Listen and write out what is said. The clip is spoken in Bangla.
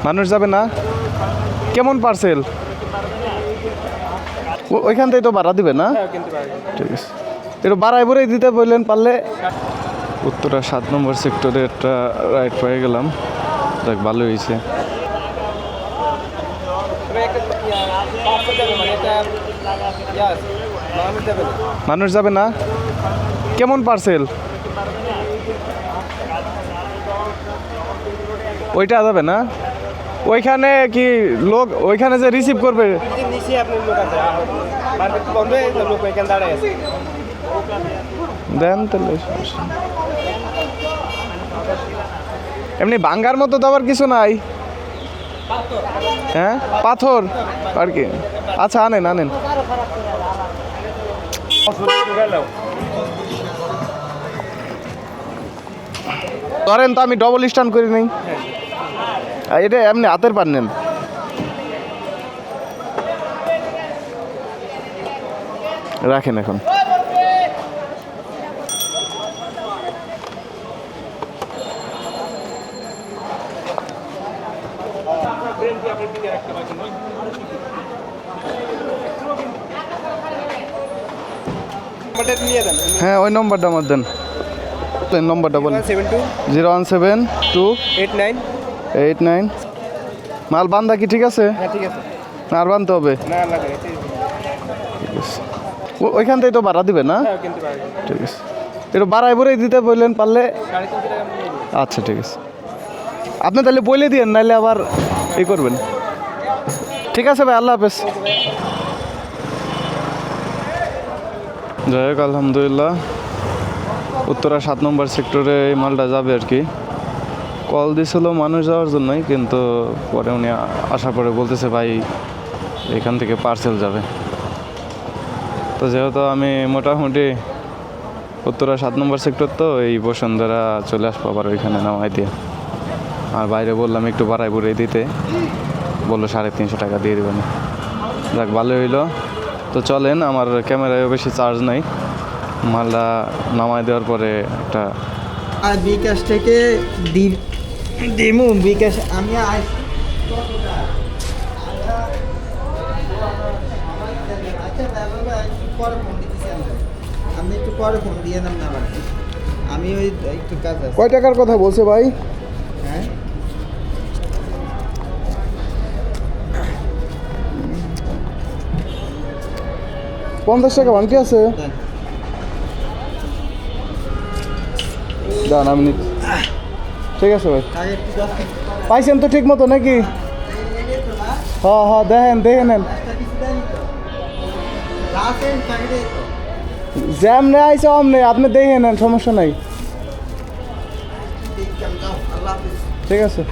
মানুষ যাবে না? কেমন পার্সেল? ওইখান থেকে তো ভাড়া দিবে না? ঠিক আছে, একটু বাড়াই বড়াই দিতে বললেন পারলে। উত্তরা 7 নম্বর সেক্টরে একটা রাইড পেয়ে গেলাম, দেখ ভালো হয়েছে। মানুষ যাবে না? কেমন পার্সেল? ওইটা যাবে না? ওইখানে কি লোক ওইখানে যে রিসিভ করবে? দেন তাহলে। এমনি ভাঙ্গার মতো দেওয়ার কিছু নাই? হ্যাঁ, পাথর আর কি। আচ্ছা, আনেন আনেন। ধরেন তো আমি ডবল স্ট্যান্ড করি নাই, এটা এমনি হাতের পার নেন। রাখেন এখন। হ্যাঁ, ওই নম্বরটা আমার দেন। নম্বরটা বলেন। 017289889। মাল বান্ধা কি ঠিক আছে? আর বানতে হবে? ওইখান থেকে তো ভাড়া দিবে না? ঠিক আছে, একটু বাড়াই বড়াই দিতে বললেন পারলে। আচ্ছা ঠিক আছে, আপনি তাহলে বলে দিয়েন, নাহলে আবার ই করবেন। ঠিক আছে ভাই, আল্লাহ হাফেজ। যাই হোক, আলহামদুলিল্লাহ উত্তরা 7 নম্বর সেক্টরে এই মালটা যাবে আর কি। কল দিয়েছিল মানুষ যাওয়ার জন্যই, কিন্তু পরে উনি আসার পরে বলতেছে ভাই এখান থেকে পার্সেল যাবে। তো যেহেতু আমি মোটামুটি উত্তরা 7 নম্বর সেক্টর, তো এই বসুন্ধরা চলে আসবো আবার ওইখানে নামাই দিয়ে। আর বাইরে বললাম একটু বাড়াই বুড়াই দিতে, বললো 350 টাকা দিয়ে দেবেন। যাক, ভালো হইলো। তো চলেন, আমার ক্যামেরায় বেশি চার্জ নাই, মালটা নামাই দেওয়ার পরে একটা আর বিকাশ থেকে দিমু বিকাশ আমি আপনি একটু পরে ফোন দিয়ে দেন না আমাকে, আমি ওই একটু কাজ আছে। কয় টাকার কথা বলছে ভাই? হ্যাঁ, 50 টাকা বাকি আছে। দাঁড়ান আমি নিচ্ছি। ঠিক আছে ভাই, আগে একটু দশ মিনিট পাইছেন তো ঠিক মতো নাকি? হ্যাঁ হ্যাঁ, দেখেন দেখে নেন। জ্যাম নেই আইসে অমনে, আপনি দেখে নেন, সমস্যা নাই। ঠিক আছে।